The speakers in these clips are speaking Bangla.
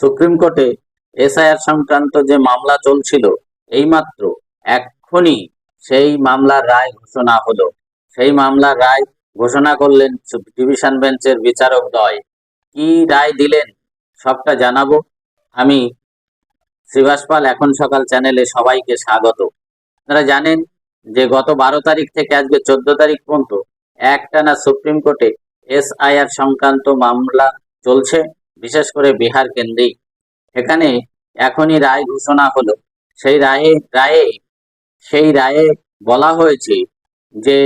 সুপ্রিম কোর্টে এসআইআর সংক্রান্ত যে মামলা চলছিল, এইমাত্র এক্ষুনি সেই মামলার রায় ঘোষণা হলো। সেই মামলার রায় ঘোষণা করলেন ডিভিশন বেঞ্চের বিচারকদ্বয়। কি রায় দিলেন সবটা জানাবো। আমি শ্রীবাস পাল, এখন সকাল চ্যানেলে সবাইকে স্বাগত। আপনারা জানেন যে গত 12 তারিখ থেকে আজকে 14 তারিখ পর্যন্ত একটানা সুপ্রিম কোর্টে এসআইআর সংক্রান্ত মামলা চলছে, বিশেষ করে বিহার কেন্দ্রিক। এখানে এখনই রায় ঘোষণা হলো। সেই রায়ে বলা হয়েছে যে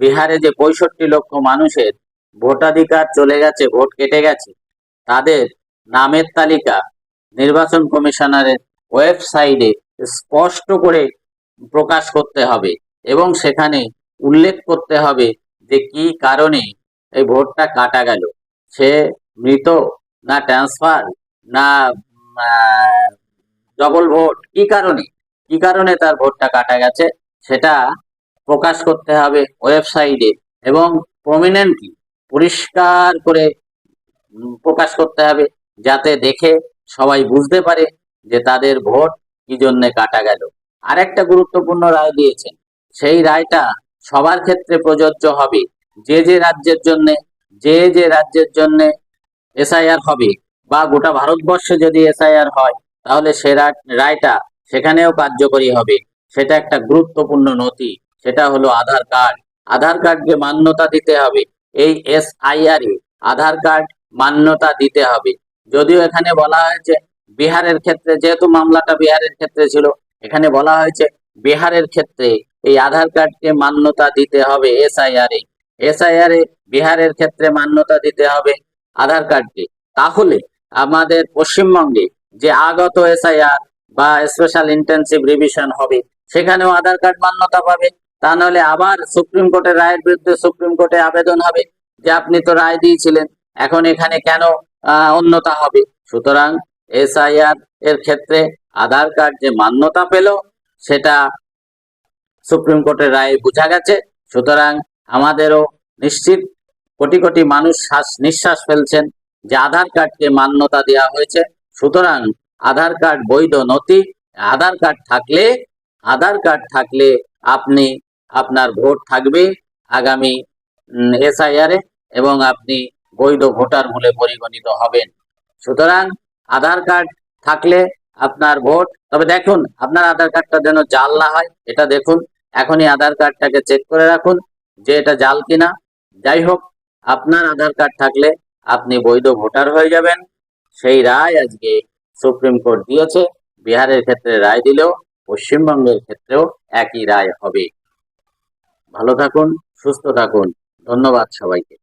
বিহারে যে 65 লক্ষ মানুষের ভোটাধিকার চলে গেছে, ভোট কেটে গেছে, তাদের নামের তালিকা নির্বাচন কমিশনারের ওয়েবসাইটে স্পষ্ট করে প্রকাশ করতে হবে এবং সেখানে উল্লেখ করতে হবে যে কি কারণে এই ভোটটা কাটা গেল। সে মৃত, না ট্রান্সফার, না ডবল ভোট, কি কারণে তার ভোটটা কাটা গেছে সেটা প্রকাশ করতে হবে ওয়েবসাইটে এবং প্রমিনেন্টলি পরিষ্কার করে প্রকাশ করতে হবে, যাতে দেখে সবাই বুঝতে পারে যে তাদের ভোট কি জন্য কাটা গেল। আরেকটা গুরুত্বপূর্ণ রায় দিয়েছেন, সেই রায়টা সবার ক্ষেত্রে প্রযোজ্য হবে। যে রাজ্যের জন্য এসআইআর হবে বা গোটা ভারতবর্ষে যদি এসআইআর হয়, তাহলে সে রায়টা সেখানেও কার্যকরী হবে। সেটা একটা গুরুত্বপূর্ণ নথি, সেটা হলো আধার কার্ড। আধার কার্ডকে মান্যতা দিতে হবে। এই এসআইআর এ আধার কার্ড মান্যতা দিতে হবে। যদিও এখানে বলা হয়েছে বিহারের ক্ষেত্রে, যেহেতু মামলাটা বিহারের ক্ষেত্রে ছিল, এখানে বলা হয়েছে বিহারের ক্ষেত্রে এই আধার কার্ডকে মান্যতা দিতে হবে এসআইআর এ বিহারের ক্ষেত্রে মান্যতা দিতে হবে আধার কার্ডকে। তাহলে আমাদের পশ্চিমবঙ্গে যে আগত এসআইআর বা স্পেশাল ইন্টেনসিভ রিভিশন হবে, সেখানেও আধার কার্ড মান্যতা পাবে। তা নাহলে আবার সুপ্রিম কোর্টের রায়ের বিরুদ্ধে সুপ্রিম কোর্টে আবেদন হবে যে আপনি তো রায় দিয়েছিলেন, এখন এখানে কেন অন্যতা হবে। সুতরাং এসআইআর এর ক্ষেত্রে আধার কার্ড যে মান্যতা পেল, সেটা সুপ্রিম কোর্টের রায়ে বোঝা গেছে। সুতরাং আমাদেরও নিশ্চিত কোটি কোটি মানুষ নিঃশ্বাস ফেলছেন যে আধার কার্ডকে মান্যতা দেওয়া হয়েছে। সুতরাং আধার কার্ড বৈধ নথি। আধার কার্ড থাকলে আপনি, আপনার ভোট থাকবে আগামী এসআইআর এ এবং আপনি বৈধ ভোটার বলে পরিগণিত হবেন। সুতরাং আধার কার্ড থাকলে আপনার ভোট, তবে দেখুন আপনার আধার কার্ডটা যেন জাল না হয়, এটা দেখুন। এখনই আধার কার্ডটাকে চেক করে রাখুন যে এটা জাল কিনা। যাই হোক, আপনার আধার কার্ড থাকলে আপনি বৈধ ভোটার হয়ে যাবেন। সেই রায় আজকে সুপ্রিম কোর্ট দিয়েছে। বিহারের ক্ষেত্রে রায় দিলেও পশ্চিমবঙ্গের ক্ষেত্রেও একই রায় হবে। ভালো থাকুন, সুস্থ থাকুন। ধন্যবাদ সবাইকে।